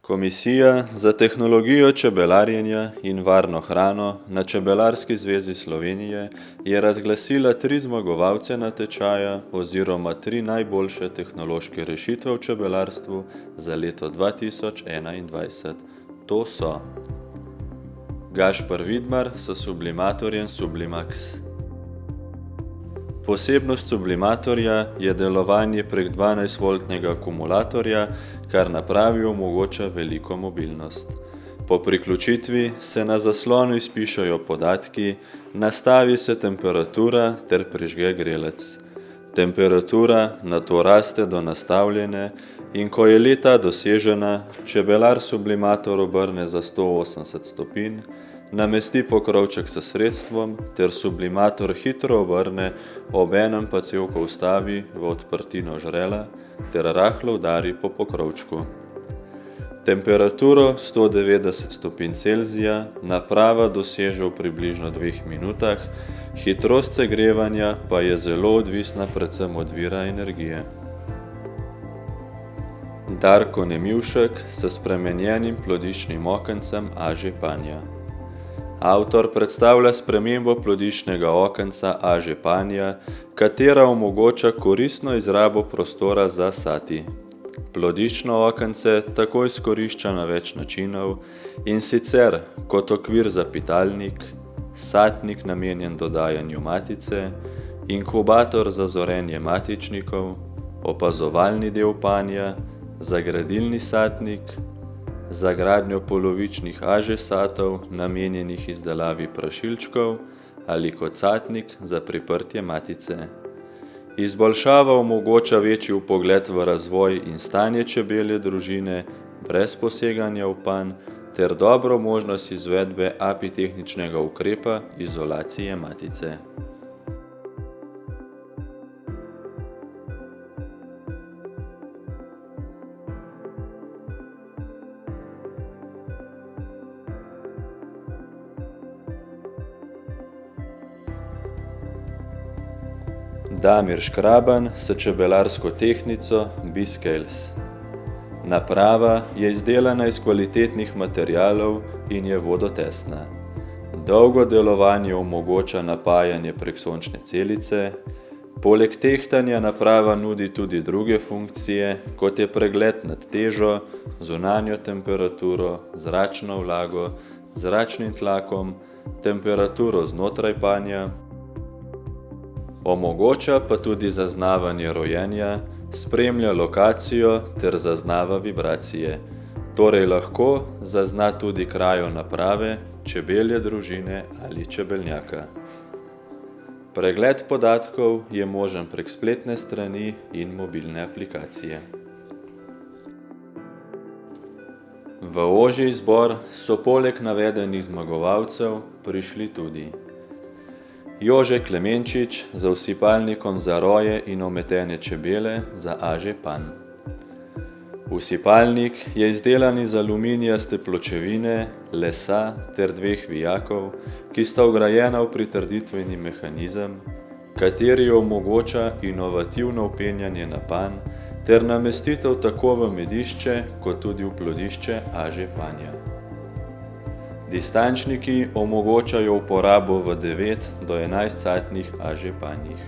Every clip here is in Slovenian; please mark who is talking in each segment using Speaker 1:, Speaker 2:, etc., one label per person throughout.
Speaker 1: Komisija za tehnologijo čebelarjenja in varno hrano na Čebelarski zvezi Slovenije je razglasila 3 zmagovalce natečaja oziroma 3 najboljše tehnološke rešitve v čebelarstvu za leto 2021. To so: Gašper Vidmar s sublimatorjem Sublimax. Posebnost sublimatorja je delovanje prek 12-voltnega akumulatorja, kar napravi omogoča veliko mobilnost. Po priključitvi se na zaslonu izpišejo podatki, nastavi se temperatura ter prižge grelec. Temperatura nato raste do nastavljene in ko je le-ta dosežena, čebelar sublimator obrne za 180 stopinj, namesti pokrovček s sredstvom ter sublimator hitro obrne, obenem pa cevko vstavi v odprtino žrela ter rahlo udari po pokrovčku. Temperaturo 190 stopinj Celzija naprava doseže v približno 2 minutah, hitrost segrevanja pa je zelo odvisna predvsem od vira energije. Darko Nemivšek s spremenjenim plodičnim okencem A.Ž. Avtor predstavlja spremembo plodičnega okenca A.Ž., katera omogoča koristno izrabo prostora za sati. Plodično okence tako izkorišča na več načinov, in sicer kot okvir za pitalnik, satnik namenjen dodajanju matice, inkubator za zorenje matičnikov, opazovalni del panja, zagradilni satnik, za gradnjo polovičnih A.Ž. satov, namenjenih izdelavi prašilčkov, ali kot satnik za priprtje matice. Izboljšava omogoča večji vpogled v razvoj in stanje čebelje družine brez poseganja v panj ter dobro možnost izvedbe apitehničnega ukrepa izolacije matice. Damir Škraban s čebelarsko tehnico B-Scales. Naprava je izdelana iz kvalitetnih materialov in je vodotesna. Dolgo delovanje omogoča napajanje prek sončne celice. Poleg tehtanja naprava nudi tudi druge funkcije, kot je pregled nad težo, zunanjo temperaturo, zračno vlago, zračnim tlakom, temperaturo znotraj panja. Omogoča pa tudi zaznavanje rojenja, spremlja lokacijo ter zaznava vibracije. Torej lahko zazna tudi krajo naprave, čebelje družine ali čebelnjaka. Pregled podatkov je možen prek spletne strani in mobilne aplikacije. V ožji izbor so poleg navedenih zmagovalcev prišli tudi: Jože Klemenčič z usipalnikom za roje in ometene čebele za A.Ž. Usipalnik je izdelan iz aluminijaste pločevine, lesa ter 2 vijakov, ki sta vgrajena v pritrditveni mehanizem, kateri omogoča inovativno vpenjanje na panj ter namestitev tako v medišče kot tudi v plodišče A.Ž. Distančniki omogočajo uporabo v 9 do 11-catnih A.Ž. panjih.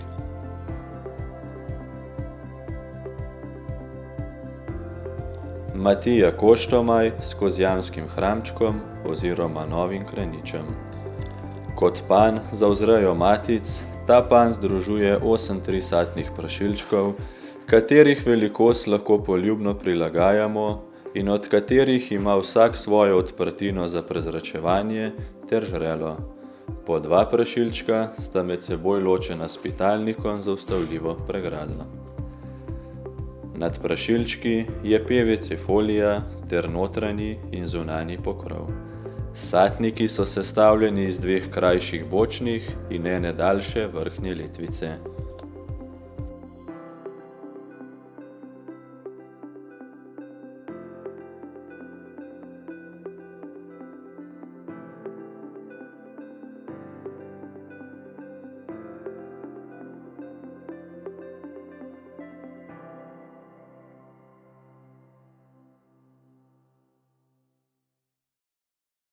Speaker 1: Matija Koštomaj s kozjanskim hramčkom oziroma novim kraničem. Kot panj za vzrejo matic, ta panj združuje 8 3-catnih prašilčkov, katerih velikost lahko poljubno prilagajamo in od katerih ima vsak svojo odprtino za prezračevanje ter žrelo. Po 2 prašilčka sta med seboj ločena s pitalnikom za vstavljivo pregrado. Nad prašilčki je PVC folija ter notranji in zunanji pokrov. Satniki so sestavljeni iz 2 krajših bočnih in ene daljše vrhnje letvice.